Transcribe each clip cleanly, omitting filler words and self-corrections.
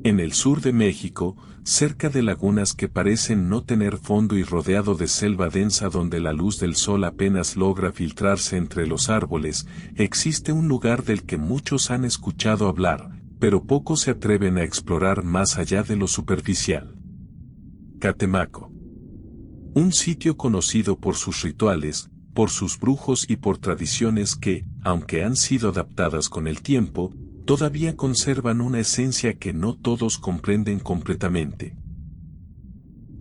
En el sur de México, cerca de lagunas que parecen no tener fondo y rodeado de selva densa donde la luz del sol apenas logra filtrarse entre los árboles, existe un lugar del que muchos han escuchado hablar, pero pocos se atreven a explorar más allá de lo superficial. Catemaco. Un sitio conocido por sus rituales, por sus brujos y por tradiciones que, aunque han sido adaptadas con el tiempo, todavía conservan una esencia que no todos comprenden completamente.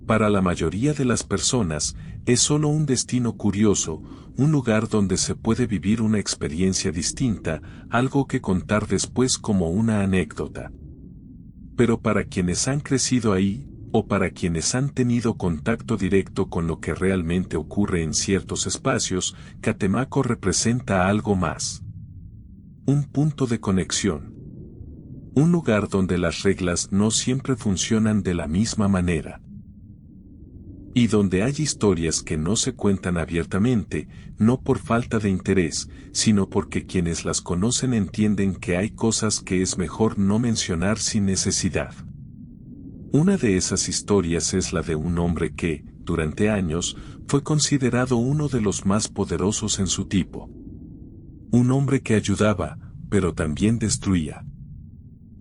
Para la mayoría de las personas, es solo un destino curioso, un lugar donde se puede vivir una experiencia distinta, algo que contar después como una anécdota. Pero para quienes han crecido ahí, o para quienes han tenido contacto directo con lo que realmente ocurre en ciertos espacios, Catemaco representa algo más. Un punto de conexión. Un lugar donde las reglas no siempre funcionan de la misma manera. Y donde hay historias que no se cuentan abiertamente, no por falta de interés, sino porque quienes las conocen entienden que hay cosas que es mejor no mencionar sin necesidad. Una de esas historias es la de un hombre que, durante años, fue considerado uno de los más poderosos en su tipo. Un hombre que ayudaba, pero también destruía.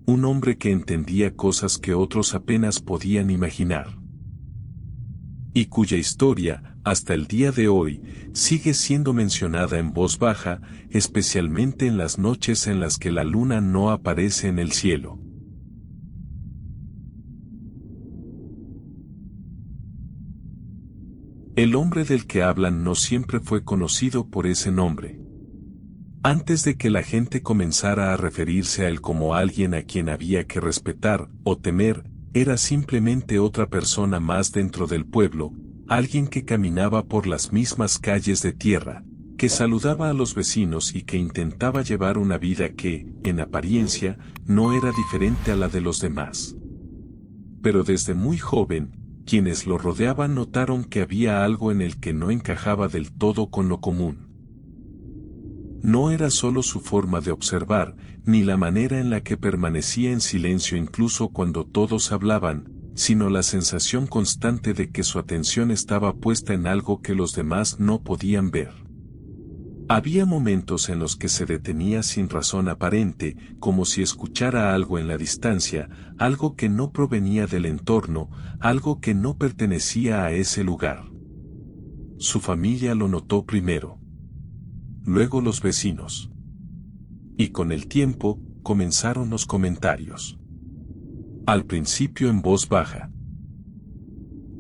Un hombre que entendía cosas que otros apenas podían imaginar. Y cuya historia, hasta el día de hoy, sigue siendo mencionada en voz baja, especialmente en las noches en las que la luna no aparece en el cielo. El hombre del que hablan no siempre fue conocido por ese nombre. Antes de que la gente comenzara a referirse a él como alguien a quien había que respetar o temer, era simplemente otra persona más dentro del pueblo, alguien que caminaba por las mismas calles de tierra, que saludaba a los vecinos y que intentaba llevar una vida que, en apariencia, no era diferente a la de los demás. Pero desde muy joven, quienes lo rodeaban notaron que había algo en el que no encajaba del todo con lo común. No era solo su forma de observar, ni la manera en la que permanecía en silencio incluso cuando todos hablaban, sino la sensación constante de que su atención estaba puesta en algo que los demás no podían ver. Había momentos en los que se detenía sin razón aparente, como si escuchara algo en la distancia, algo que no provenía del entorno, algo que no pertenecía a ese lugar. Su familia lo notó primero. Luego los vecinos. Y con el tiempo, comenzaron los comentarios. Al principio en voz baja.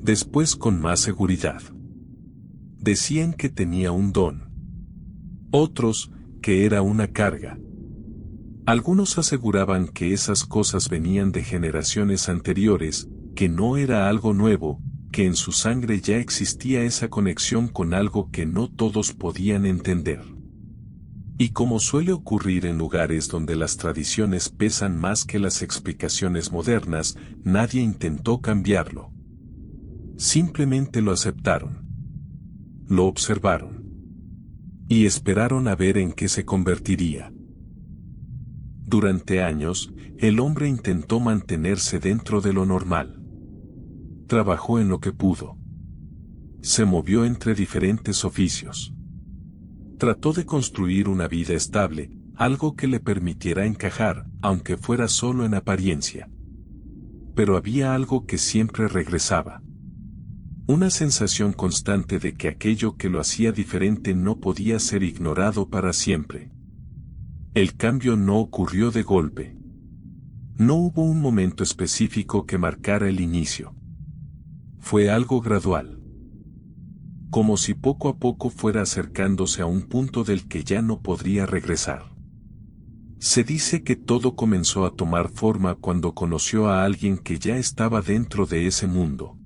Después con más seguridad. Decían que tenía un don. Otros, que era una carga. Algunos aseguraban que esas cosas venían de generaciones anteriores, que no era algo nuevo, que en su sangre ya existía esa conexión con algo que no todos podían entender. Y como suele ocurrir en lugares donde las tradiciones pesan más que las explicaciones modernas, nadie intentó cambiarlo. Simplemente lo aceptaron. Lo observaron. Y esperaron a ver en qué se convertiría. Durante años, el hombre intentó mantenerse dentro de lo normal. Trabajó en lo que pudo. Se movió entre diferentes oficios. Trató de construir una vida estable, algo que le permitiera encajar, aunque fuera solo en apariencia. Pero había algo que siempre regresaba. Una sensación constante de que aquello que lo hacía diferente no podía ser ignorado para siempre. El cambio no ocurrió de golpe. No hubo un momento específico que marcara el inicio. Fue algo gradual. Como si poco a poco fuera acercándose a un punto del que ya no podría regresar. Se dice que todo comenzó a tomar forma cuando conoció a alguien que ya estaba dentro de ese mundo.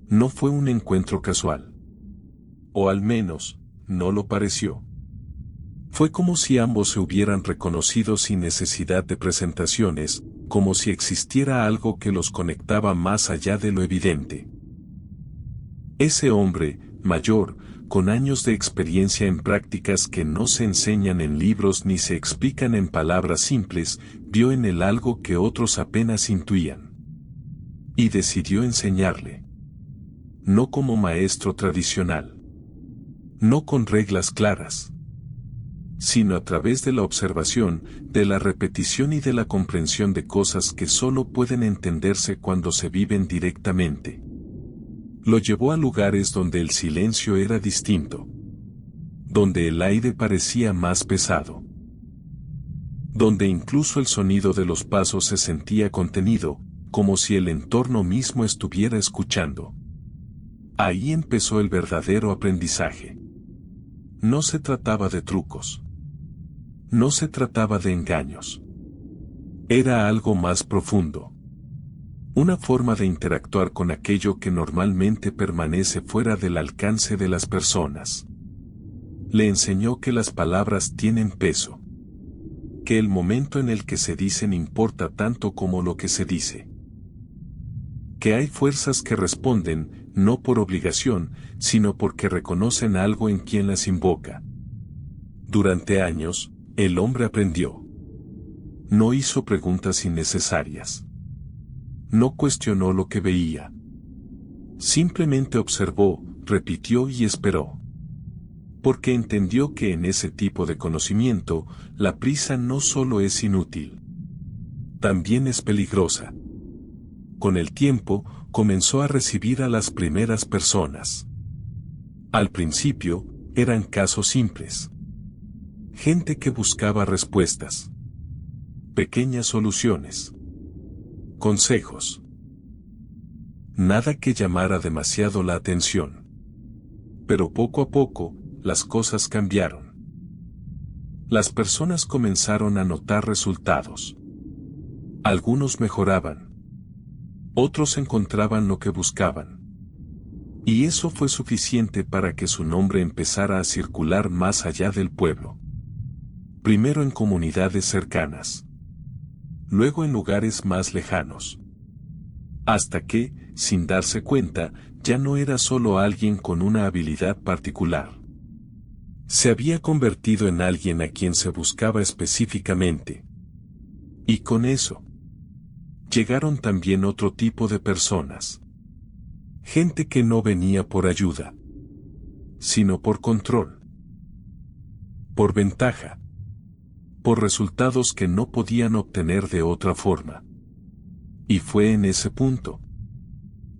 No fue un encuentro casual. O al menos, no lo pareció. Fue como si ambos se hubieran reconocido sin necesidad de presentaciones, como si existiera algo que los conectaba más allá de lo evidente. Ese hombre, mayor, con años de experiencia en prácticas que no se enseñan en libros ni se explican en palabras simples, vio en él algo que otros apenas intuían. Y decidió enseñarle. No como maestro tradicional. No con reglas claras. Sino a través de la observación, de la repetición y de la comprensión de cosas que solo pueden entenderse cuando se viven directamente. Lo llevó a lugares donde el silencio era distinto. Donde el aire parecía más pesado. Donde incluso el sonido de los pasos se sentía contenido, como si el entorno mismo estuviera escuchando. Ahí empezó el verdadero aprendizaje. No se trataba de trucos. No se trataba de engaños. Era algo más profundo. Una forma de interactuar con aquello que normalmente permanece fuera del alcance de las personas. Le enseñó que las palabras tienen peso. Que el momento en el que se dicen importa tanto como lo que se dice. Que hay fuerzas que responden, no por obligación, sino porque reconocen algo en quien las invoca. Durante años, el hombre aprendió. No hizo preguntas innecesarias. No cuestionó lo que veía. Simplemente observó, repitió y esperó. Porque entendió que en ese tipo de conocimiento, la prisa no solo es inútil. También es peligrosa. Con el tiempo, comenzó a recibir a las primeras personas. Al principio, eran casos simples. Gente que buscaba respuestas. Pequeñas soluciones. Consejos. Nada que llamara demasiado la atención. Pero poco a poco, las cosas cambiaron. Las personas comenzaron a notar resultados. Algunos mejoraban. Otros encontraban lo que buscaban. Y eso fue suficiente para que su nombre empezara a circular más allá del pueblo. Primero en comunidades cercanas. Luego en lugares más lejanos. Hasta que, sin darse cuenta, ya no era solo alguien con una habilidad particular. Se había convertido en alguien a quien se buscaba específicamente. Y con eso, llegaron también otro tipo de personas. Gente que no venía por ayuda, sino por control. Por ventaja. Por resultados que no podían obtener de otra forma. Y fue en ese punto,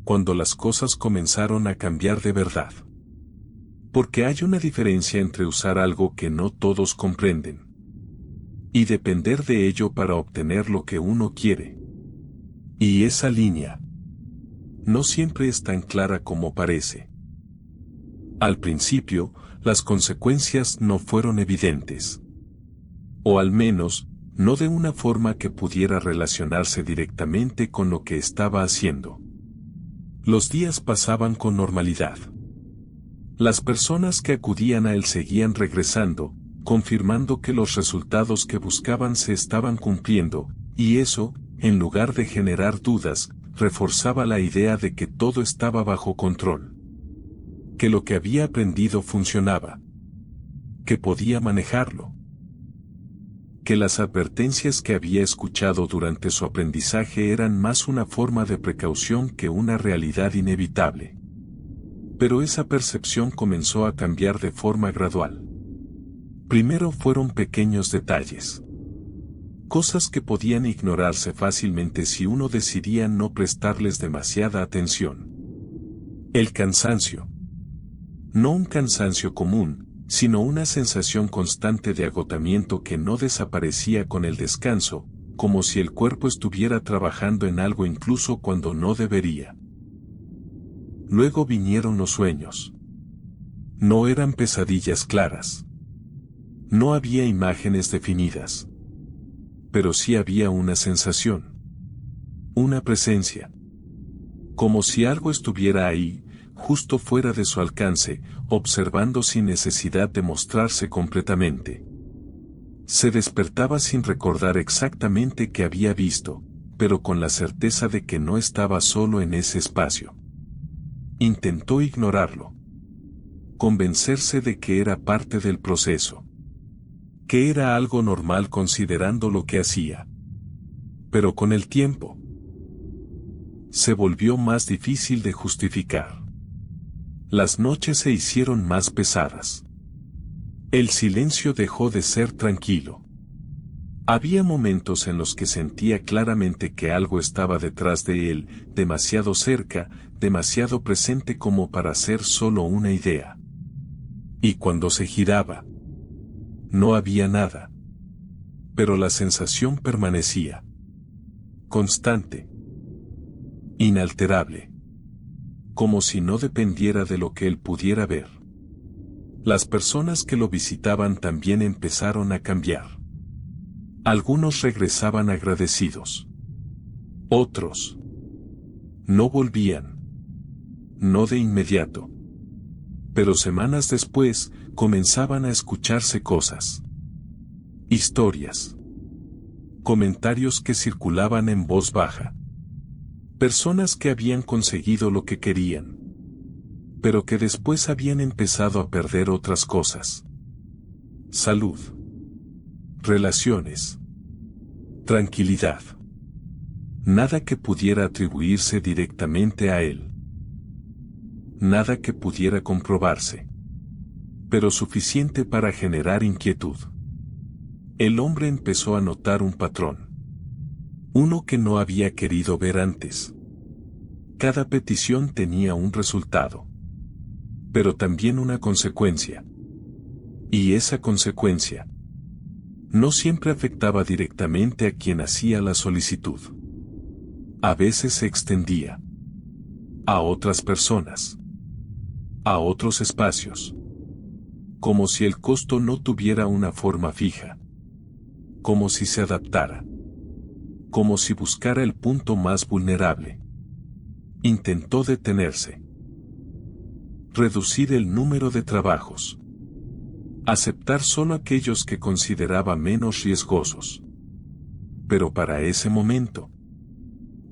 cuando las cosas comenzaron a cambiar de verdad. Porque hay una diferencia entre usar algo que no todos comprenden, y depender de ello para obtener lo que uno quiere. Y esa línea no siempre es tan clara como parece. Al principio, las consecuencias no fueron evidentes. O al menos, no de una forma que pudiera relacionarse directamente con lo que estaba haciendo. Los días pasaban con normalidad. Las personas que acudían a él seguían regresando, confirmando que los resultados que buscaban se estaban cumpliendo, y eso, en lugar de generar dudas, reforzaba la idea de que todo estaba bajo control. Que lo que había aprendido funcionaba. Que podía manejarlo. Que las advertencias que había escuchado durante su aprendizaje eran más una forma de precaución que una realidad inevitable. Pero esa percepción comenzó a cambiar de forma gradual. Primero fueron pequeños detalles. Cosas que podían ignorarse fácilmente si uno decidía no prestarles demasiada atención. El cansancio. No un cansancio común, sino una sensación constante de agotamiento que no desaparecía con el descanso, como si el cuerpo estuviera trabajando en algo incluso cuando no debería. Luego vinieron los sueños. No eran pesadillas claras. No había imágenes definidas. Pero sí había una sensación. Una presencia. Como si algo estuviera ahí, justo fuera de su alcance, observando sin necesidad de mostrarse completamente. Se despertaba sin recordar exactamente qué había visto, pero con la certeza de que no estaba solo en ese espacio. Intentó ignorarlo. convencerse de que era parte del proceso, que era algo normal considerando lo que hacía. Pero con el tiempo, se volvió más difícil de justificar. Las noches se hicieron más pesadas. El silencio dejó de ser tranquilo. Había momentos en los que sentía claramente que algo estaba detrás de él, demasiado cerca, demasiado presente como para ser solo una idea. Y cuando se giraba, no había nada. Pero la sensación permanecía. Constante. Inalterable. Como si no dependiera de lo que él pudiera ver. Las personas que lo visitaban también empezaron a cambiar. Algunos regresaban agradecidos. Otros no volvían. No de inmediato. Pero semanas después, comenzaban a escucharse cosas. Historias. Comentarios que circulaban en voz baja. Personas que habían conseguido lo que querían, pero que después habían empezado a perder otras cosas. Salud. Relaciones. Tranquilidad. Nada que pudiera atribuirse directamente a él. Nada que pudiera comprobarse. Pero suficiente para generar inquietud. El hombre empezó a notar un patrón. Uno que no había querido ver antes. Cada petición tenía un resultado. Pero también una consecuencia. Y esa consecuencia no siempre afectaba directamente a quien hacía la solicitud. A veces se extendía a otras personas, a otros espacios, como si el costo no tuviera una forma fija, como si se adaptara, como si buscara el punto más vulnerable. Intentó detenerse, reducir el número de trabajos, aceptar solo aquellos que consideraba menos riesgosos. Pero para ese momento,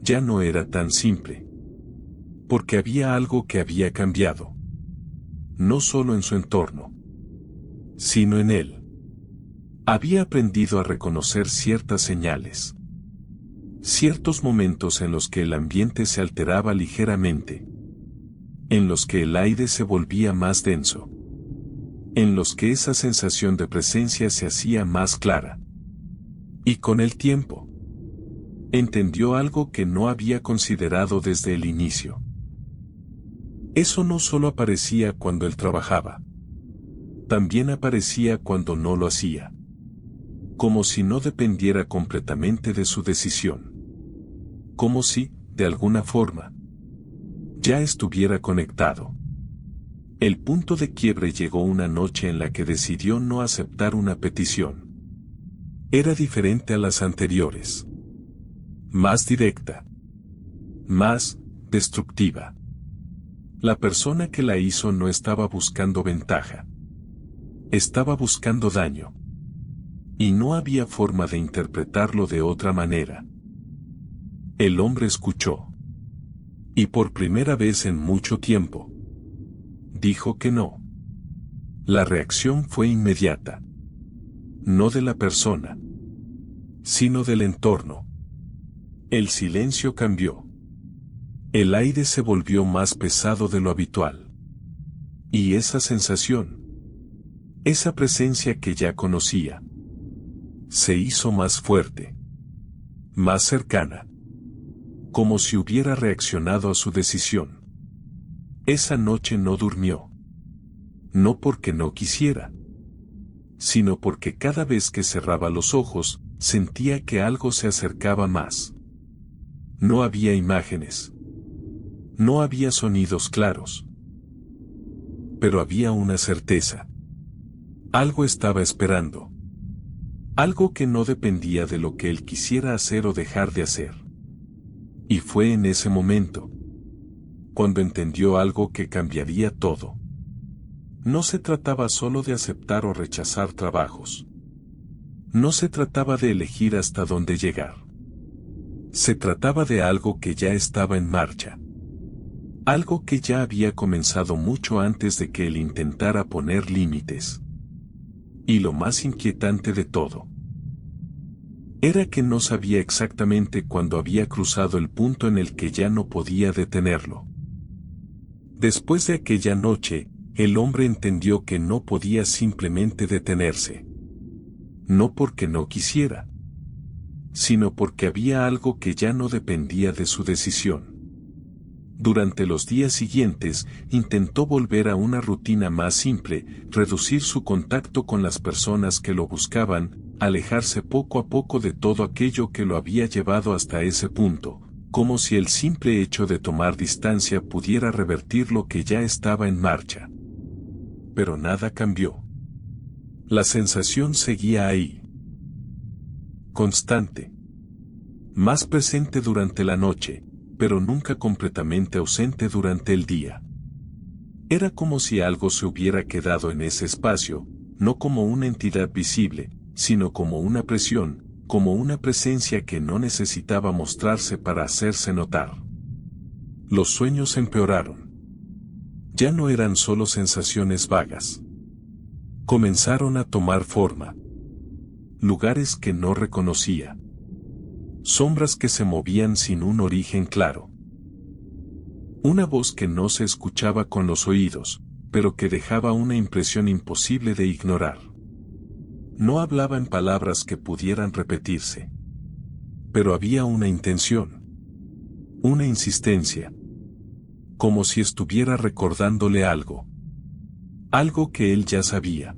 ya no era tan simple. Porque había algo que había cambiado. No solo en su entorno, sino en él. Había aprendido a reconocer ciertas señales. Ciertos momentos en los que el ambiente se alteraba ligeramente. En los que el aire se volvía más denso. En los que esa sensación de presencia se hacía más clara. Y con el tiempo, entendió algo que no había considerado desde el inicio. Eso no solo aparecía cuando él trabajaba. También aparecía cuando no lo hacía. Como si no dependiera completamente de su decisión. Como si, de alguna forma, ya estuviera conectado. El punto de quiebre llegó una noche en la que decidió no aceptar una petición. Era diferente a las anteriores. Más directa. Más destructiva. La persona que la hizo no estaba buscando ventaja. Estaba buscando daño. Y no había forma de interpretarlo de otra manera. El hombre escuchó. Y por primera vez en mucho tiempo, dijo que no. La reacción fue inmediata. No de la persona, sino del entorno. El silencio cambió. El aire se volvió más pesado de lo habitual. Y esa sensación, esa presencia que ya conocía, se hizo más fuerte, más cercana, como si hubiera reaccionado a su decisión. Esa noche no durmió. No porque no quisiera, sino porque cada vez que cerraba los ojos, sentía que algo se acercaba más. No había imágenes. No había sonidos claros. Pero había una certeza. Algo estaba esperando. Algo que no dependía de lo que él quisiera hacer o dejar de hacer. Y fue en ese momento, cuando entendió algo que cambiaría todo. No se trataba solo de aceptar o rechazar trabajos. No se trataba de elegir hasta dónde llegar. Se trataba de algo que ya estaba en marcha. Algo que ya había comenzado mucho antes de que él intentara poner límites. Y lo más inquietante de todo era que no sabía exactamente cuándo había cruzado el punto en el que ya no podía detenerlo. Después de aquella noche, el hombre entendió que no podía simplemente detenerse. No porque no quisiera, sino porque había algo que ya no dependía de su decisión. Durante los días siguientes, intentó volver a una rutina más simple, reducir su contacto con las personas que lo buscaban, alejarse poco a poco de todo aquello que lo había llevado hasta ese punto, como si el simple hecho de tomar distancia pudiera revertir lo que ya estaba en marcha. Pero nada cambió. La sensación seguía ahí. Constante. Más presente durante la noche, pero nunca completamente ausente durante el día. Era como si algo se hubiera quedado en ese espacio, no como una entidad visible, sino como una presión, como una presencia que no necesitaba mostrarse para hacerse notar. Los sueños empeoraron. Ya no eran solo sensaciones vagas. Comenzaron a tomar forma. Lugares que no reconocía. Sombras que se movían sin un origen claro. Una voz que no se escuchaba con los oídos, pero que dejaba una impresión imposible de ignorar. No hablaba en palabras que pudieran repetirse. Pero había una intención. Una insistencia. Como si estuviera recordándole algo. Algo que él ya sabía.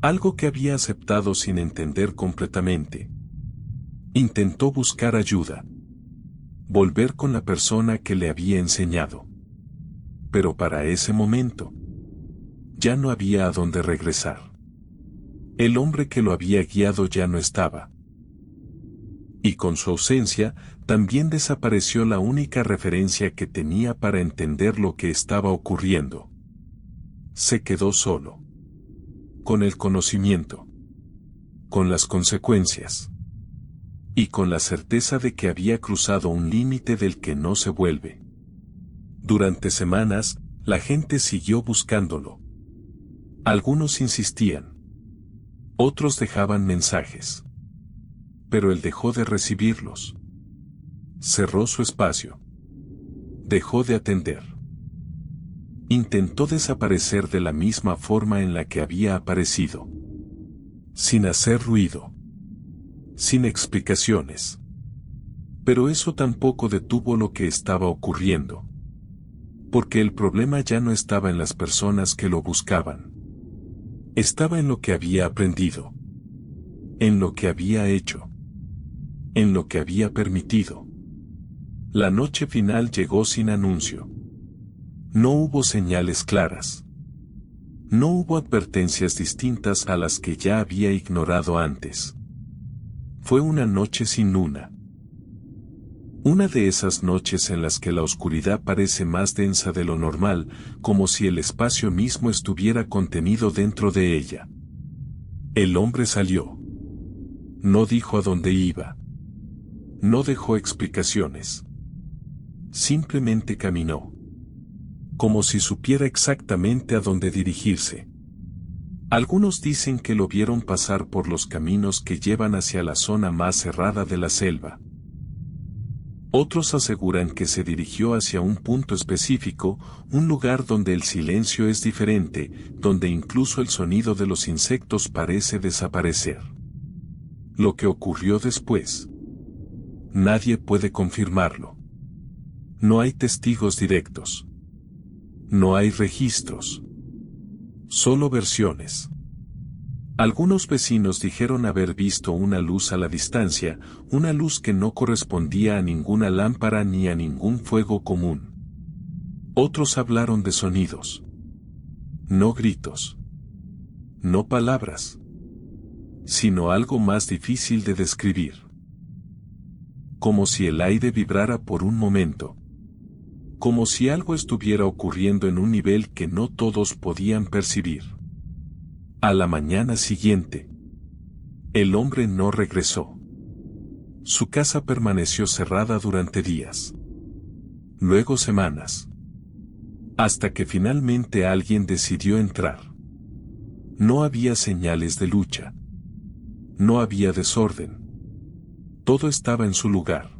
Algo que había aceptado sin entender completamente. Intentó buscar ayuda. Volver con la persona que le había enseñado. Pero para ese momento, ya no había a dónde regresar. El hombre que lo había guiado ya no estaba. Y con su ausencia, también desapareció la única referencia que tenía para entender lo que estaba ocurriendo. Se quedó solo. Con el conocimiento. Con las consecuencias. Y con la certeza de que había cruzado un límite del que no se vuelve. Durante semanas, la gente siguió buscándolo. Algunos insistían. Otros dejaban mensajes. Pero él dejó de recibirlos. Cerró su espacio. Dejó de atender. Intentó desaparecer de la misma forma en la que había aparecido. Sin hacer ruido. Sin explicaciones. Pero eso tampoco detuvo lo que estaba ocurriendo. Porque el problema ya no estaba en las personas que lo buscaban. Estaba en lo que había aprendido. En lo que había hecho. En lo que había permitido. La noche final llegó sin anuncio. No hubo señales claras. No hubo advertencias distintas a las que ya había ignorado antes. Fue una noche sin luna. Una de esas noches en las que la oscuridad parece más densa de lo normal, como si el espacio mismo estuviera contenido dentro de ella. El hombre salió. No dijo a dónde iba. No dejó explicaciones. Simplemente caminó. Como si supiera exactamente a dónde dirigirse. Algunos dicen que lo vieron pasar por los caminos que llevan hacia la zona más cerrada de la selva. Otros aseguran que se dirigió hacia un punto específico, un lugar donde el silencio es diferente, donde incluso el sonido de los insectos parece desaparecer. Lo que ocurrió después. Nadie puede confirmarlo. No hay testigos directos. No hay registros. Solo versiones. Algunos vecinos dijeron haber visto una luz a la distancia, una luz que no correspondía a ninguna lámpara ni a ningún fuego común. Otros hablaron de sonidos. No gritos. No palabras. Sino algo más difícil de describir. Como si el aire vibrara por un momento. Como si algo estuviera ocurriendo en un nivel que no todos podían percibir. A la mañana siguiente, el hombre no regresó. Su casa permaneció cerrada durante días. Luego semanas. Hasta que finalmente alguien decidió entrar. No había señales de lucha. No había desorden. Todo estaba en su lugar.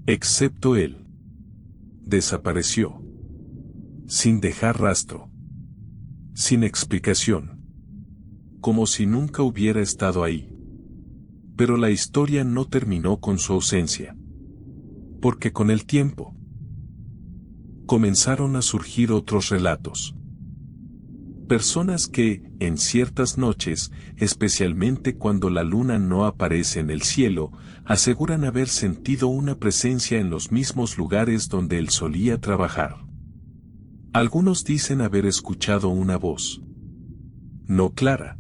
Excepto él. Desapareció. Sin dejar rastro. Sin explicación. Como si nunca hubiera estado ahí. Pero la historia no terminó con su ausencia. Porque con el tiempo comenzaron a surgir otros relatos. Personas que, en ciertas noches, especialmente cuando la luna no aparece en el cielo, aseguran haber sentido una presencia en los mismos lugares donde él solía trabajar. Algunos dicen haber escuchado una voz. No clara.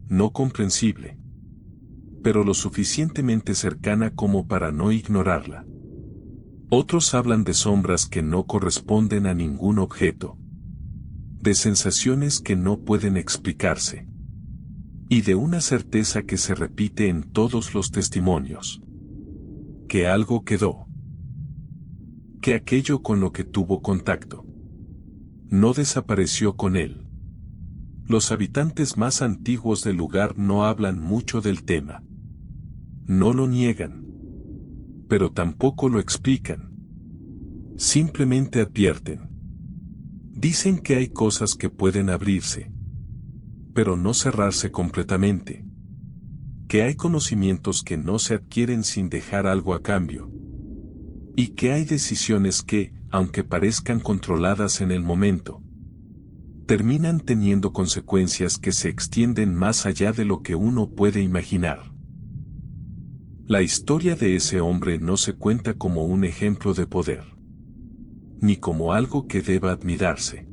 No comprensible. Pero lo suficientemente cercana como para no ignorarla. Otros hablan de sombras que no corresponden a ningún objeto. De sensaciones que no pueden explicarse. Y de una certeza que se repite en todos los testimonios. Que algo quedó. Que aquello con lo que tuvo contacto no desapareció con él. Los habitantes más antiguos del lugar no hablan mucho del tema. No lo niegan. Pero tampoco lo explican. Simplemente advierten. Dicen que hay cosas que pueden abrirse, pero no cerrarse completamente. Que hay conocimientos que no se adquieren sin dejar algo a cambio. Y que hay decisiones que, aunque parezcan controladas en el momento, terminan teniendo consecuencias que se extienden más allá de lo que uno puede imaginar. La historia de ese hombre no se cuenta como un ejemplo de poder, ni como algo que deba admirarse.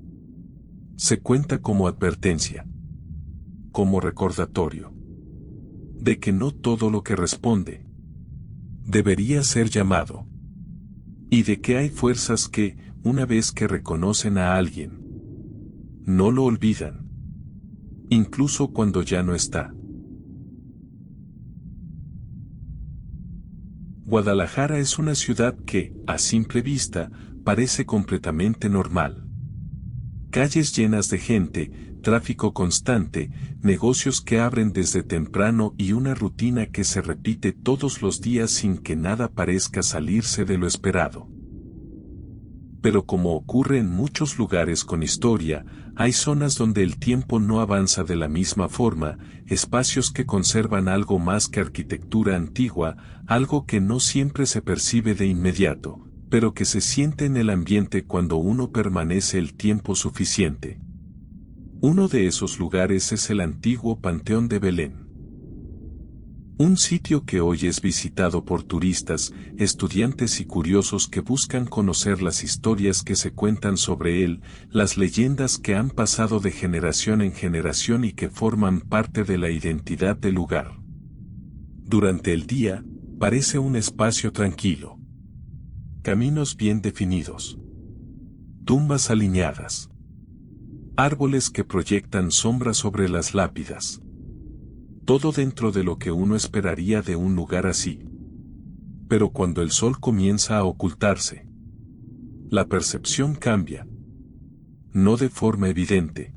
Se cuenta como advertencia, como recordatorio, de que no todo lo que responde debería ser llamado, y de que hay fuerzas que, una vez que reconocen a alguien, no lo olvidan, incluso cuando ya no está. Guadalajara es una ciudad que, a simple vista, parece completamente normal. Calles llenas de gente, tráfico constante, negocios que abren desde temprano y una rutina que se repite todos los días sin que nada parezca salirse de lo esperado. Pero como ocurre en muchos lugares con historia, hay zonas donde el tiempo no avanza de la misma forma, espacios que conservan algo más que arquitectura antigua, algo que no siempre se percibe de inmediato, pero que se siente en el ambiente cuando uno permanece el tiempo suficiente. Uno de esos lugares es el antiguo Panteón de Belén. Un sitio que hoy es visitado por turistas, estudiantes y curiosos que buscan conocer las historias que se cuentan sobre él, las leyendas que han pasado de generación en generación y que forman parte de la identidad del lugar. Durante el día, parece un espacio tranquilo. Caminos bien definidos. Tumbas alineadas. Árboles que proyectan sombras sobre las lápidas. Todo dentro de lo que uno esperaría de un lugar así. Pero cuando el sol comienza a ocultarse, la percepción cambia. No de forma evidente.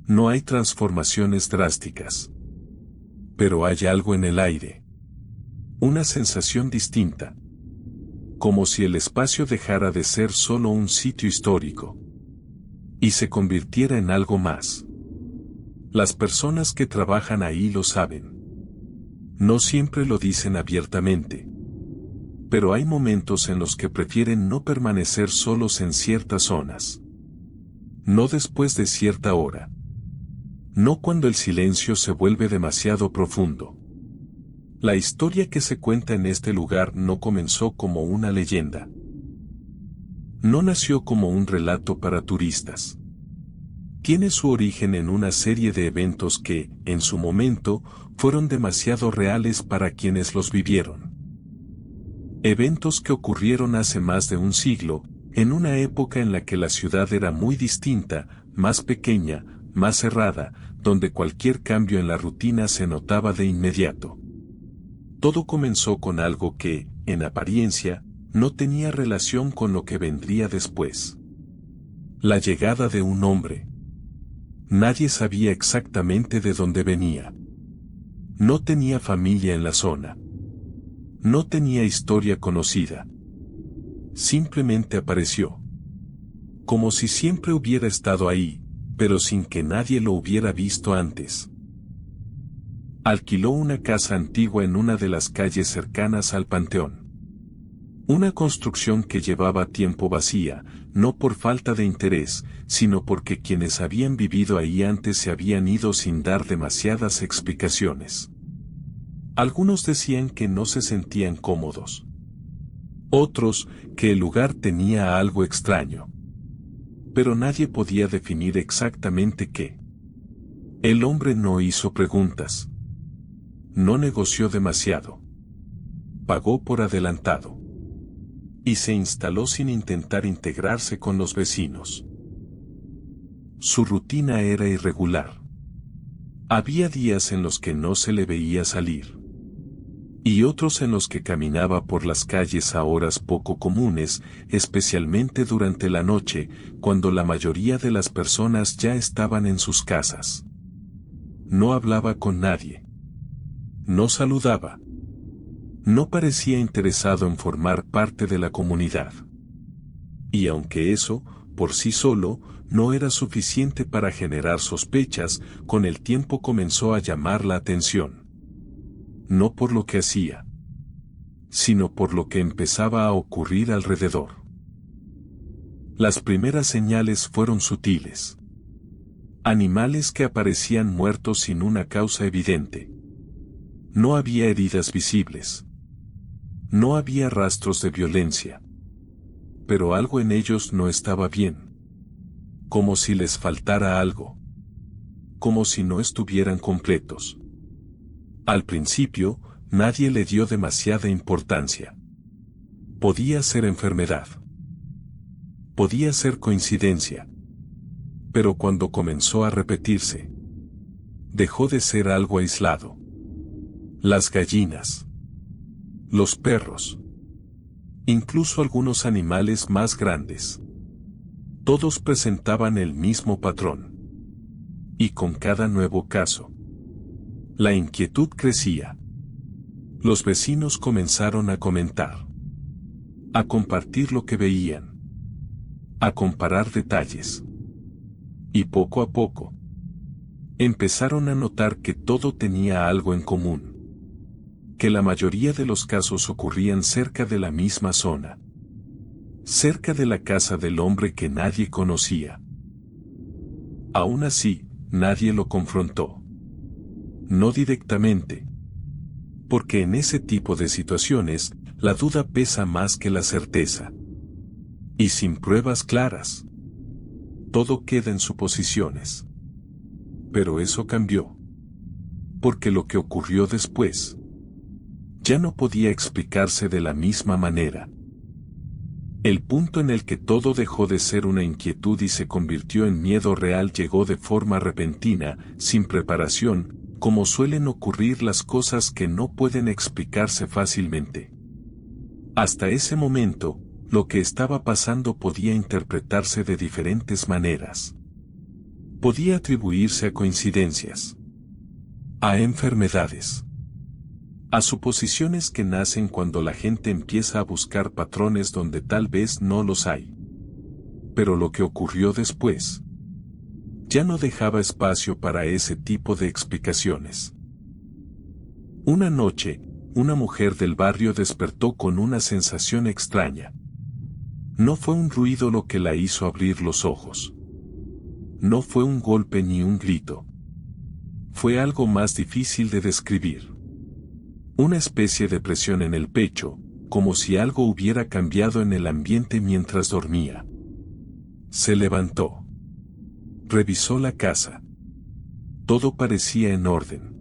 No hay transformaciones drásticas. Pero hay algo en el aire. Una sensación distinta. Como si el espacio dejara de ser solo un sitio histórico y se convirtiera en algo más. Las personas que trabajan ahí lo saben. No siempre lo dicen abiertamente. Pero hay momentos en los que prefieren no permanecer solos en ciertas zonas. No después de cierta hora. No cuando el silencio se vuelve demasiado profundo. La historia que se cuenta en este lugar no comenzó como una leyenda. No nació como un relato para turistas. Tiene su origen en una serie de eventos que, en su momento, fueron demasiado reales para quienes los vivieron. Eventos que ocurrieron hace más de un siglo, en una época en la que la ciudad era muy distinta, más pequeña, más cerrada, donde cualquier cambio en la rutina se notaba de inmediato. Todo comenzó con algo que, en apariencia, No tenía relación con lo que vendría después. La llegada de un hombre. Nadie sabía exactamente de dónde venía. No tenía familia en la zona. No tenía historia conocida. Simplemente apareció. Como si siempre hubiera estado ahí, pero sin que nadie lo hubiera visto antes. Alquiló una casa antigua en una de las calles cercanas al panteón. Una construcción que llevaba tiempo vacía, no por falta de interés, sino porque quienes habían vivido ahí antes se habían ido sin dar demasiadas explicaciones. Algunos decían que no se sentían cómodos. Otros, que el lugar tenía algo extraño. Pero nadie podía definir exactamente qué. El hombre no hizo preguntas. No negoció demasiado. Pagó por adelantado. Y se instaló sin intentar integrarse con los vecinos. Su rutina era irregular. Había días en los que no se le veía salir. Y otros en los que caminaba por las calles a horas poco comunes, especialmente durante la noche, cuando la mayoría de las personas ya estaban en sus casas. No hablaba con nadie. No saludaba. No parecía interesado en formar parte de la comunidad. Y aunque eso, por sí solo, no era suficiente para generar sospechas, con el tiempo comenzó a llamar la atención. No por lo que hacía, sino por lo que empezaba a ocurrir alrededor. Las primeras señales fueron sutiles. Animales que aparecían muertos sin una causa evidente. No había heridas visibles. No había rastros de violencia. Pero algo en ellos no estaba bien. Como si les faltara algo. Como si no estuvieran completos. Al principio, nadie le dio demasiada importancia. Podía ser enfermedad. Podía ser coincidencia. Pero cuando comenzó a repetirse, dejó de ser algo aislado. Las gallinas. Los perros. Incluso algunos animales más grandes. Todos presentaban el mismo patrón. Y con cada nuevo caso, la inquietud crecía. Los vecinos comenzaron a comentar. A compartir lo que veían. A comparar detalles. Y poco a poco, empezaron a notar que todo tenía algo en común. Que la mayoría de los casos ocurrían cerca de la misma zona. Cerca de la casa del hombre que nadie conocía. Aún así, nadie lo confrontó. No directamente. Porque en ese tipo de situaciones, la duda pesa más que la certeza. Y sin pruebas claras, todo queda en suposiciones. Pero eso cambió. Porque lo que ocurrió después ya no podía explicarse de la misma manera. El punto en el que todo dejó de ser una inquietud y se convirtió en miedo real llegó de forma repentina, sin preparación, como suelen ocurrir las cosas que no pueden explicarse fácilmente. Hasta ese momento, lo que estaba pasando podía interpretarse de diferentes maneras. Podía atribuirse a coincidencias, a enfermedades, a suposiciones que nacen cuando la gente empieza a buscar patrones donde tal vez no los hay. Pero lo que ocurrió después ya no dejaba espacio para ese tipo de explicaciones. Una noche, una mujer del barrio despertó con una sensación extraña. No fue un ruido lo que la hizo abrir los ojos. No fue un golpe ni un grito. Fue algo más difícil de describir. Una especie de presión en el pecho, como si algo hubiera cambiado en el ambiente mientras dormía. Se levantó. Revisó la casa. Todo parecía en orden.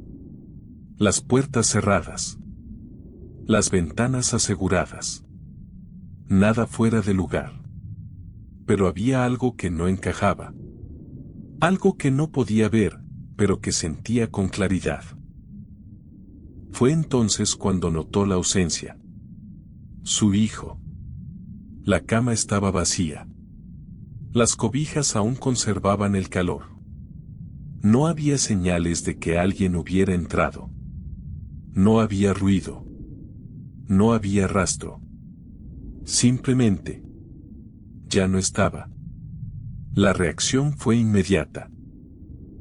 Las puertas cerradas. Las ventanas aseguradas. Nada fuera de lugar. Pero había algo que no encajaba. Algo que no podía ver, pero que sentía con claridad. Fue entonces cuando notó la ausencia. Su hijo. La cama estaba vacía. Las cobijas aún conservaban el calor. No había señales de que alguien hubiera entrado. No había ruido. No había rastro. Simplemente, ya no estaba. La reacción fue inmediata.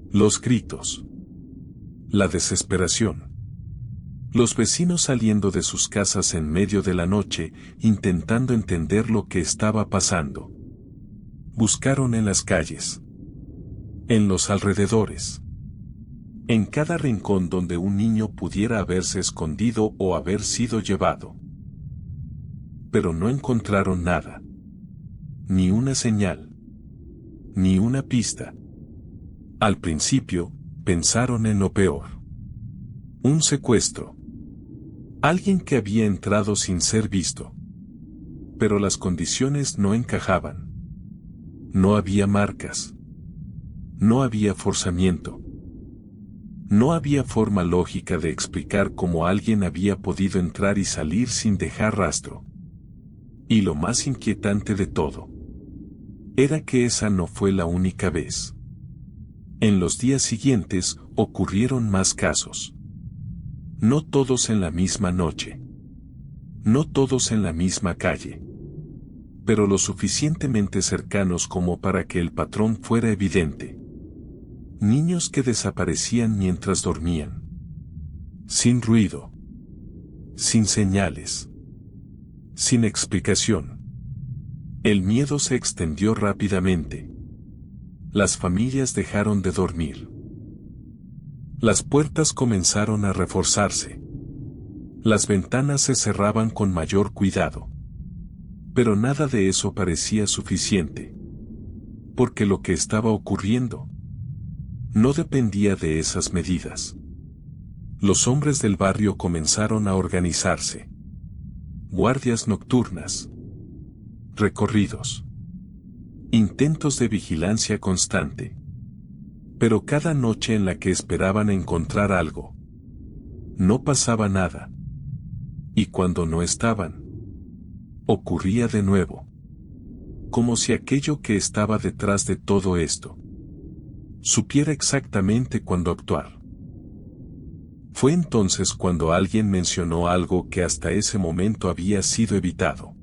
Los gritos. La desesperación. Los vecinos saliendo de sus casas en medio de la noche, intentando entender lo que estaba pasando. Buscaron en las calles. En los alrededores. En cada rincón donde un niño pudiera haberse escondido o haber sido llevado. Pero no encontraron nada. Ni una señal. Ni una pista. Al principio, pensaron en lo peor. Un secuestro. Alguien que había entrado sin ser visto. Pero las condiciones no encajaban. No había marcas. No había forzamiento. No había forma lógica de explicar cómo alguien había podido entrar y salir sin dejar rastro. Y lo más inquietante de todo, era que esa no fue la única vez. En los días siguientes, ocurrieron más casos. No todos en la misma noche. No todos en la misma calle. Pero lo suficientemente cercanos como para que el patrón fuera evidente. Niños que desaparecían mientras dormían. Sin ruido. Sin señales. Sin explicación. El miedo se extendió rápidamente. Las familias dejaron de dormir. Las puertas comenzaron a reforzarse. Las ventanas se cerraban con mayor cuidado. Pero nada de eso parecía suficiente. Porque lo que estaba ocurriendo no dependía de esas medidas. Los hombres del barrio comenzaron a organizarse. Guardias nocturnas. Recorridos. Intentos de vigilancia constante. Pero cada noche en la que esperaban encontrar algo, no pasaba nada. Y cuando no estaban, ocurría de nuevo. Como si aquello que estaba detrás de todo esto supiera exactamente cuándo actuar. Fue entonces cuando alguien mencionó algo que hasta ese momento había sido evitado.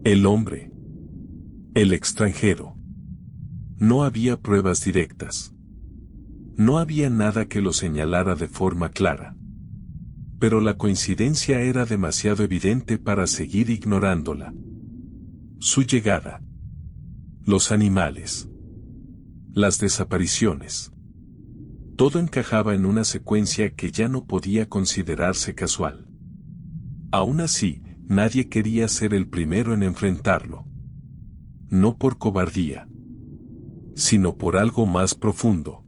El hombre. El extranjero. No había pruebas directas. No había nada que lo señalara de forma clara. Pero la coincidencia era demasiado evidente para seguir ignorándola. Su llegada. Los animales. Las desapariciones. Todo encajaba en una secuencia que ya no podía considerarse casual. Aún así, nadie quería ser el primero en enfrentarlo. No por cobardía, sino por algo más profundo.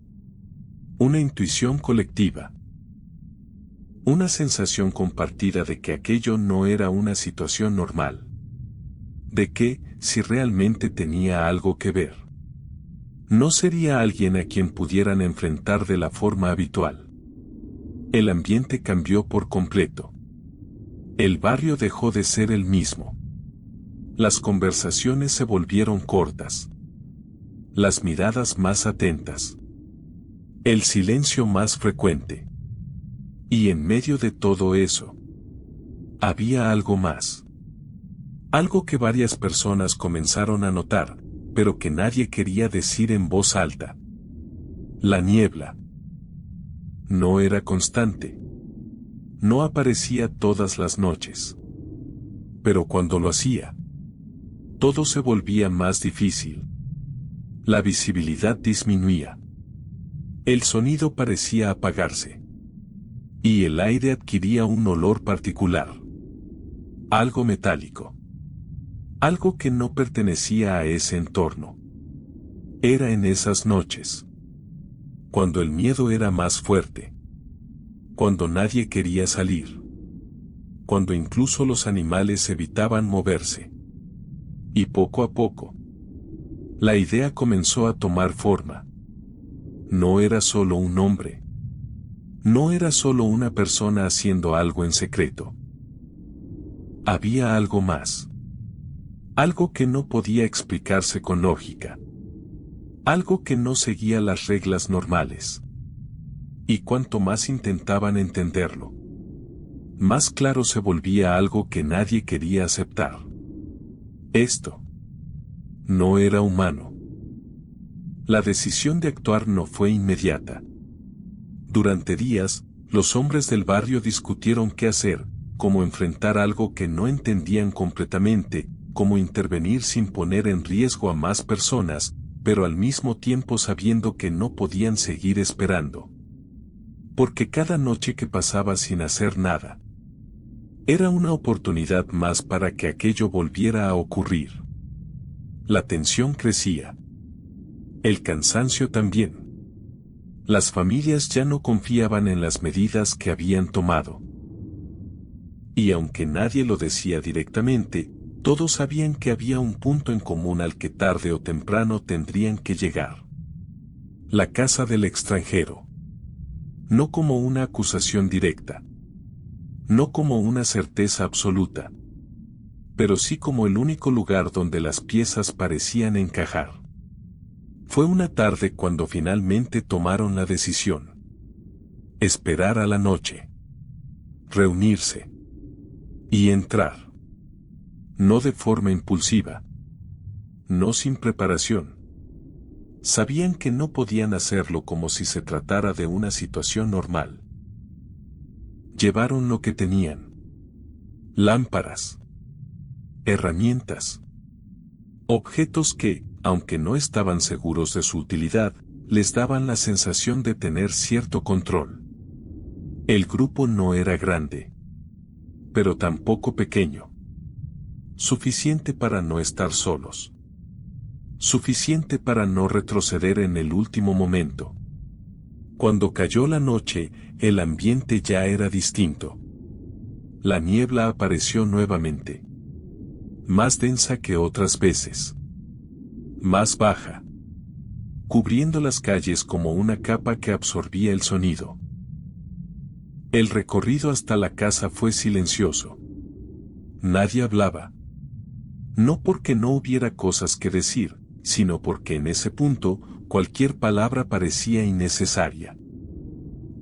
Una intuición colectiva. Una sensación compartida de que aquello no era una situación normal. De que, si realmente tenía algo que ver, no sería alguien a quien pudieran enfrentar de la forma habitual. El ambiente cambió por completo. El barrio dejó de ser el mismo. Las conversaciones se volvieron cortas. Las miradas más atentas. El silencio más frecuente. Y en medio de todo eso, había algo más. Algo que varias personas comenzaron a notar, pero que nadie quería decir en voz alta. La niebla. No era constante. No aparecía todas las noches. Pero cuando lo hacía, todo se volvía más difícil. La visibilidad disminuía. El sonido parecía apagarse. Y el aire adquiría un olor particular. Algo metálico. Algo que no pertenecía a ese entorno. Era en esas noches, cuando el miedo era más fuerte. Cuando nadie quería salir. Cuando incluso los animales evitaban moverse. Y poco a poco, la idea comenzó a tomar forma. No era solo un hombre. No era solo una persona haciendo algo en secreto. Había algo más. Algo que no podía explicarse con lógica. Algo que no seguía las reglas normales. Y cuanto más intentaban entenderlo, más claro se volvía algo que nadie quería aceptar. Esto no era humano. La decisión de actuar no fue inmediata. Durante días, los hombres del barrio discutieron qué hacer, cómo enfrentar algo que no entendían completamente, cómo intervenir sin poner en riesgo a más personas, pero al mismo tiempo sabiendo que no podían seguir esperando. Porque cada noche que pasaba sin hacer nada era una oportunidad más para que aquello volviera a ocurrir. La tensión crecía. El cansancio también. Las familias ya no confiaban en las medidas que habían tomado. Y aunque nadie lo decía directamente, todos sabían que había un punto en común al que tarde o temprano tendrían que llegar. La casa del extranjero. No como una acusación directa. No como una certeza absoluta. Pero sí como el único lugar donde las piezas parecían encajar. Fue una tarde cuando finalmente tomaron la decisión. Esperar a la noche. Reunirse. Y entrar. No de forma impulsiva. No sin preparación. Sabían que no podían hacerlo como si se tratara de una situación normal. Llevaron lo que tenían. Lámparas. Herramientas. Objetos que, aunque no estaban seguros de su utilidad, les daban la sensación de tener cierto control. El grupo no era grande, pero tampoco pequeño. Suficiente para no estar solos. Suficiente para no retroceder en el último momento. Cuando cayó la noche, el ambiente ya era distinto. La niebla apareció nuevamente. Más densa que otras veces. Más baja. Cubriendo las calles como una capa que absorbía el sonido. El recorrido hasta la casa fue silencioso. Nadie hablaba. No porque no hubiera cosas que decir, sino porque en ese punto, cualquier palabra parecía innecesaria.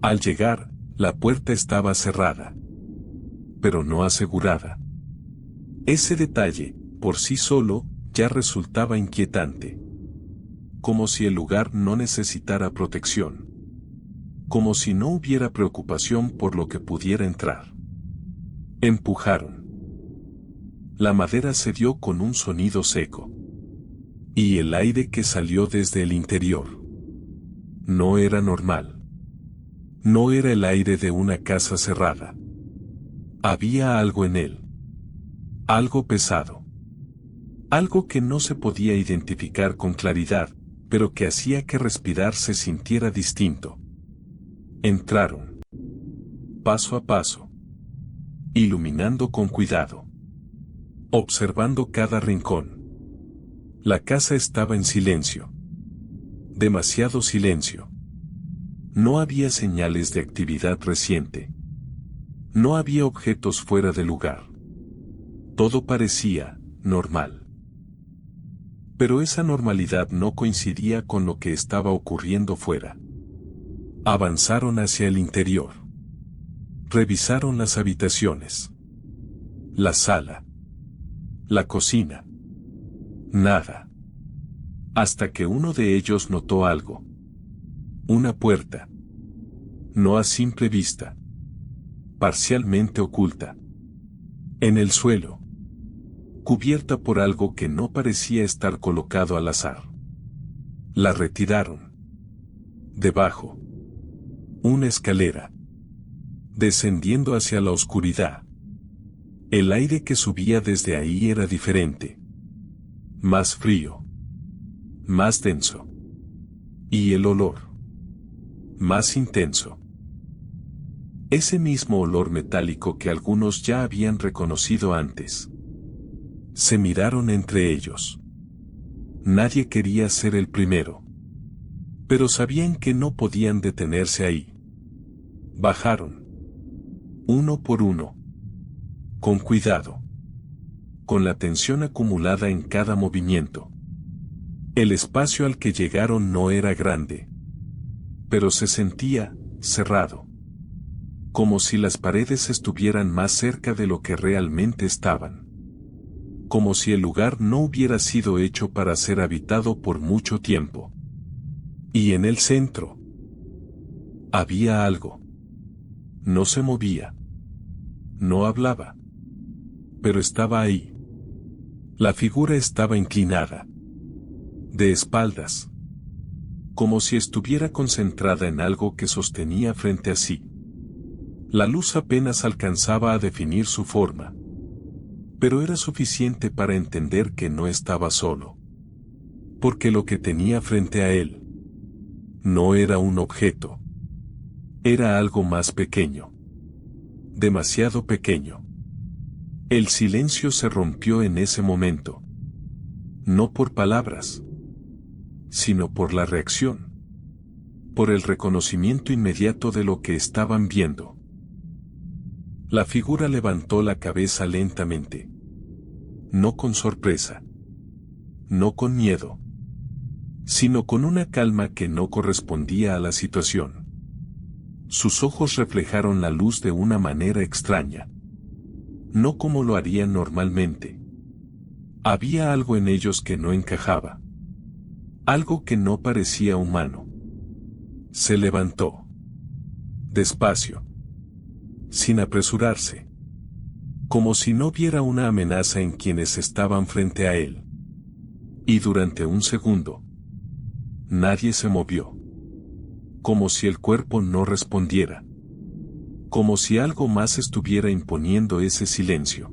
Al llegar, la puerta estaba cerrada. Pero no asegurada. Ese detalle, por sí solo, ya resultaba inquietante. Como si el lugar no necesitara protección. Como si no hubiera preocupación por lo que pudiera entrar. Empujaron. La madera cedió con un sonido seco. Y el aire que salió desde el interior no era normal. No era el aire de una casa cerrada. Había algo en él. Algo pesado. Algo que no se podía identificar con claridad, pero que hacía que respirar se sintiera distinto. Entraron. Paso a paso. Iluminando con cuidado. Observando cada rincón. La casa estaba en silencio. Demasiado silencio. No había señales de actividad reciente. No había objetos fuera de lugar. Todo parecía normal. Pero esa normalidad no coincidía con lo que estaba ocurriendo fuera. Avanzaron hacia el interior. Revisaron las habitaciones. La sala. La cocina. Nada. Hasta que uno de ellos notó algo. Una puerta. No a simple vista. Parcialmente oculta. En el suelo. Cubierta por algo que no parecía estar colocado al azar. La retiraron. Debajo. Una escalera. Descendiendo hacia la oscuridad. El aire que subía desde ahí era diferente. Más frío. Más denso. Y el olor. Más intenso. Ese mismo olor metálico que algunos ya habían reconocido antes. Se miraron entre ellos. Nadie quería ser el primero. Pero sabían que no podían detenerse ahí. Bajaron. Uno por uno. Con cuidado. con la tensión acumulada en cada movimiento. El espacio al que llegaron no era grande, pero se sentía cerrado, como si las paredes estuvieran más cerca de lo que realmente estaban, como si el lugar no hubiera sido hecho para ser habitado por mucho tiempo. Y en el centro había algo. No se movía, no hablaba, pero estaba ahí. La figura estaba inclinada, de espaldas, como si estuviera concentrada en algo que sostenía frente a sí. La luz apenas alcanzaba a definir su forma, pero era suficiente para entender que no estaba solo, porque lo que tenía frente a él no era un objeto, era algo más pequeño, demasiado pequeño. El silencio se rompió en ese momento, no por palabras, sino por la reacción, por el reconocimiento inmediato de lo que estaban viendo. La figura levantó la cabeza lentamente, no con sorpresa, no con miedo, sino con una calma que no correspondía a la situación. Sus ojos reflejaron la luz de una manera extraña, no como lo harían normalmente. Había algo en ellos que no encajaba, algo que no parecía humano. Se levantó, despacio, sin apresurarse, como si no viera una amenaza en quienes estaban frente a él. Y durante un segundo, nadie se movió, como si el cuerpo no respondiera, como si algo más estuviera imponiendo ese silencio.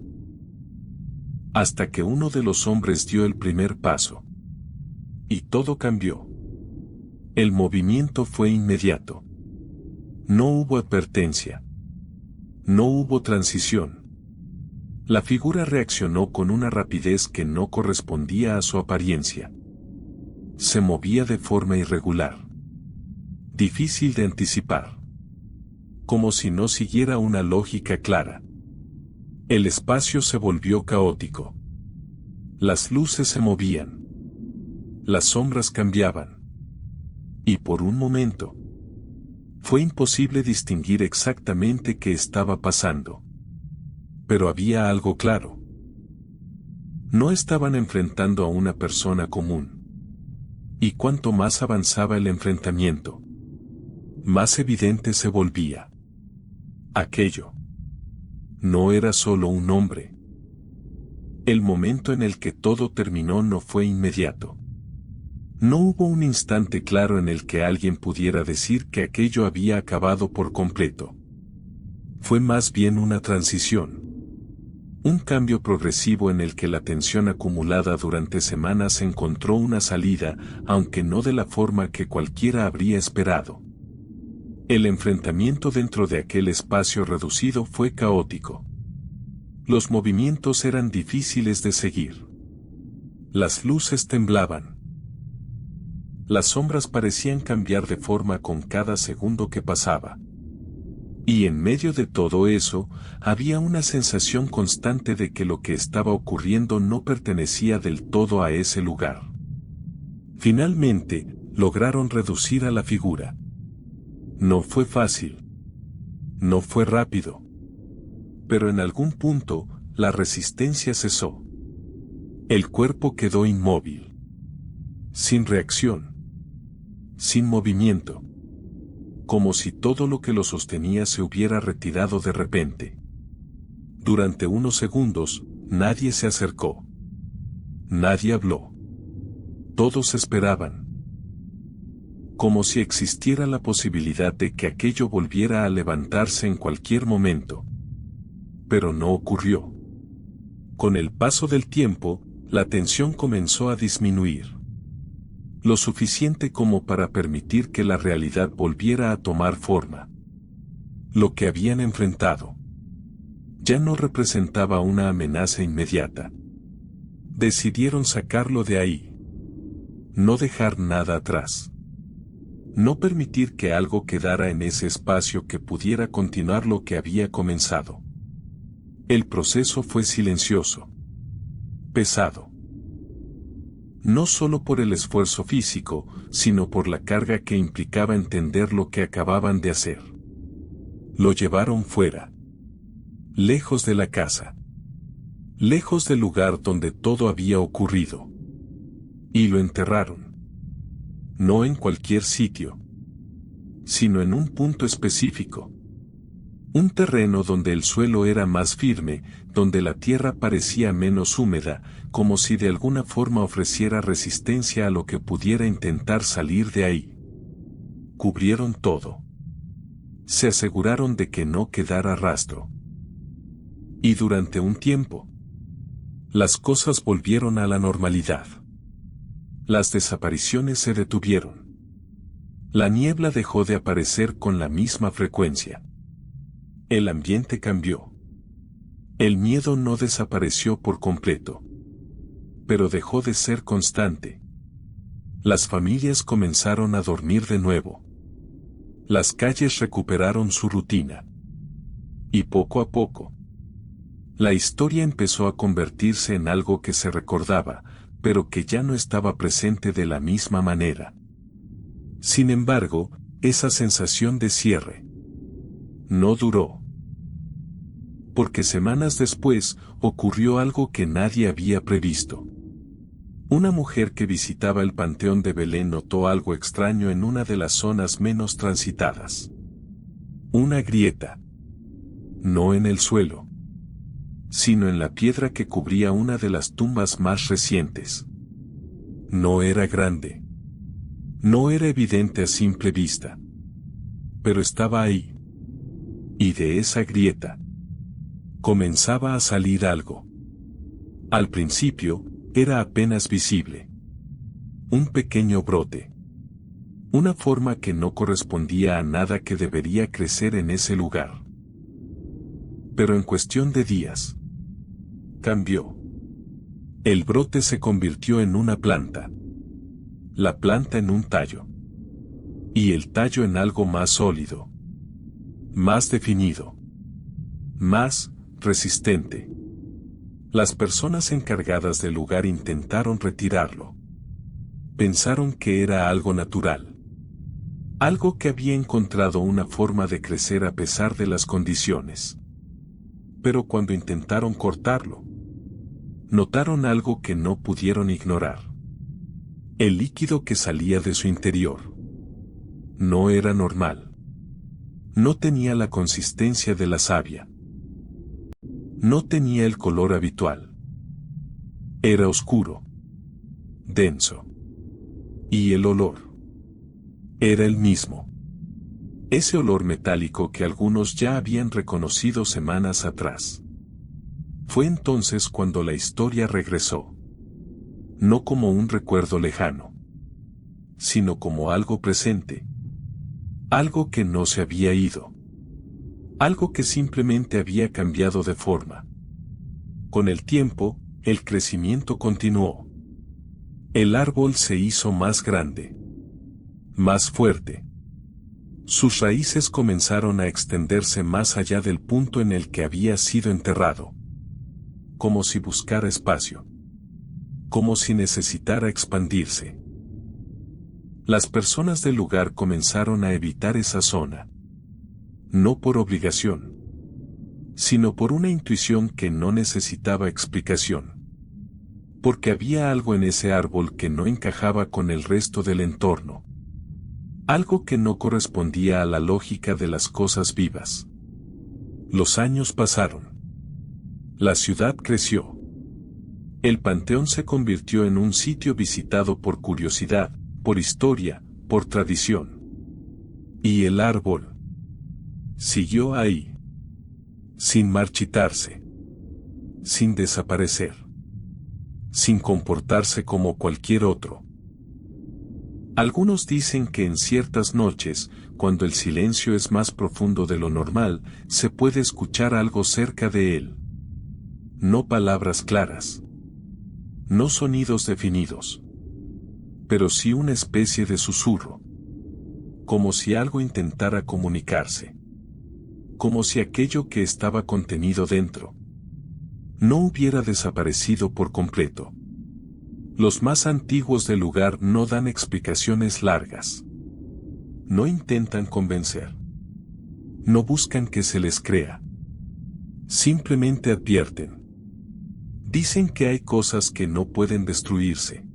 Hasta que uno de los hombres dio el primer paso. Y todo cambió. El movimiento fue inmediato. No hubo advertencia. No hubo transición. La figura reaccionó con una rapidez que no correspondía a su apariencia. Se movía de forma irregular, difícil de anticipar, como si no siguiera una lógica clara. El espacio se volvió caótico. Las luces se movían. Las sombras cambiaban. Y por un momento, fue imposible distinguir exactamente qué estaba pasando. Pero había algo claro. No estaban enfrentando a una persona común. Y cuanto más avanzaba el enfrentamiento, más evidente se volvía. Aquello no era solo un hombre. El momento en el que todo terminó no fue inmediato. No hubo un instante claro en el que alguien pudiera decir que aquello había acabado por completo. Fue más bien una transición. Un cambio progresivo en el que la tensión acumulada durante semanas encontró una salida, aunque no de la forma que cualquiera habría esperado. El enfrentamiento dentro de aquel espacio reducido fue caótico. Los movimientos eran difíciles de seguir. Las luces temblaban. Las sombras parecían cambiar de forma con cada segundo que pasaba. Y en medio de todo eso, había una sensación constante de que lo que estaba ocurriendo no pertenecía del todo a ese lugar. Finalmente, lograron reducir a la figura. No fue fácil. No fue rápido. Pero en algún punto, la resistencia cesó. El cuerpo quedó inmóvil. Sin reacción. Sin movimiento. Como si todo lo que lo sostenía se hubiera retirado de repente. Durante unos segundos, nadie se acercó. Nadie habló. Todos esperaban. Como si existiera la posibilidad de que aquello volviera a levantarse en cualquier momento. Pero no ocurrió. Con el paso del tiempo, la tensión comenzó a disminuir. Lo suficiente como para permitir que la realidad volviera a tomar forma. Lo que habían enfrentado ya no representaba una amenaza inmediata. Decidieron sacarlo de ahí. No dejar nada atrás. No permitir que algo quedara en ese espacio que pudiera continuar lo que había comenzado. El proceso fue silencioso. pesado. No solo por el esfuerzo físico, sino por la carga que implicaba entender lo que acababan de hacer. Lo llevaron fuera. Lejos de la casa. Lejos del lugar donde todo había ocurrido. Y lo enterraron. No en cualquier sitio, sino en un punto específico. Un terreno donde el suelo era más firme, donde la tierra parecía menos húmeda, como si de alguna forma ofreciera resistencia a lo que pudiera intentar salir de ahí. Cubrieron todo. Se aseguraron de que no quedara rastro. Y durante un tiempo, las cosas volvieron a la normalidad. Las desapariciones se detuvieron. La niebla dejó de aparecer con la misma frecuencia. El ambiente cambió. El miedo no desapareció por completo, pero dejó de ser constante. Las familias comenzaron a dormir de nuevo. Las calles recuperaron su rutina. Y poco a poco, la historia empezó a convertirse en algo que se recordaba, pero que ya no estaba presente de la misma manera. Sin embargo, esa sensación de cierre no duró. Porque semanas después, ocurrió algo que nadie había previsto. Una mujer que visitaba el Panteón de Belén notó algo extraño en una de las zonas menos transitadas. Una grieta. No en el suelo, sino en la piedra que cubría una de las tumbas más recientes. No era grande. No era evidente a simple vista. Pero estaba ahí. Y de esa grieta comenzaba a salir algo. Al principio, era apenas visible. Un pequeño brote. Una forma que no correspondía a nada que debería crecer en ese lugar. Pero en cuestión de días, cambió. El brote se convirtió en una planta. La planta en un tallo. Y el tallo en algo más sólido. Más definido. Más resistente. Las personas encargadas del lugar intentaron retirarlo. Pensaron que era algo natural. Algo que había encontrado una forma de crecer a pesar de las condiciones. Pero cuando intentaron cortarlo, notaron algo que no pudieron ignorar. El líquido que salía de su interior no era normal. No tenía la consistencia de la savia. No tenía el color habitual. Era oscuro. Denso. Y el olor era el mismo. Ese olor metálico que algunos ya habían reconocido semanas atrás. Fue entonces cuando la historia regresó. No como un recuerdo lejano, sino como algo presente. Algo que no se había ido. Algo que simplemente había cambiado de forma. Con el tiempo, el crecimiento continuó. El árbol se hizo más grande. Más fuerte. Sus raíces comenzaron a extenderse más allá del punto en el que había sido enterrado. Como si buscara espacio. Como si necesitara expandirse. Las personas del lugar comenzaron a evitar esa zona. No por obligación, sino por una intuición que no necesitaba explicación. Porque había algo en ese árbol que no encajaba con el resto del entorno. Algo que no correspondía a la lógica de las cosas vivas. Los años pasaron. La ciudad creció. El panteón se convirtió en un sitio visitado por curiosidad, por historia, por tradición. Y el árbol siguió ahí. Sin marchitarse. Sin desaparecer. Sin comportarse como cualquier otro. Algunos dicen que en ciertas noches, cuando el silencio es más profundo de lo normal, se puede escuchar algo cerca de él. No palabras claras. No sonidos definidos. Pero sí una especie de susurro. Como si algo intentara comunicarse. Como si aquello que estaba contenido dentro no hubiera desaparecido por completo. Los más antiguos del lugar no dan explicaciones largas. No intentan convencer. No buscan que se les crea. Simplemente advierten. Dicen que hay cosas que no pueden destruirse.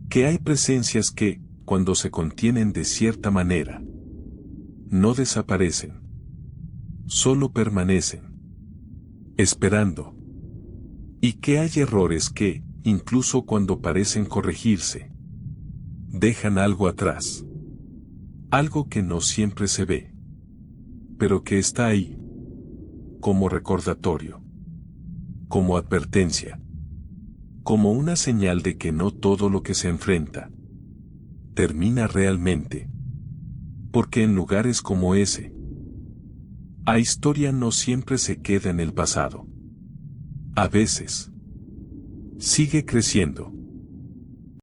Que hay presencias que, cuando se contienen de cierta manera, no desaparecen. Solo permanecen. Esperando. Y que hay errores que, incluso cuando parecen corregirse, dejan algo atrás. Algo que no siempre se ve, pero que está ahí, como recordatorio, como advertencia, como una señal de que no todo lo que se enfrenta termina realmente. Porque en lugares como ese, la historia no siempre se queda en el pasado. A veces, sigue creciendo.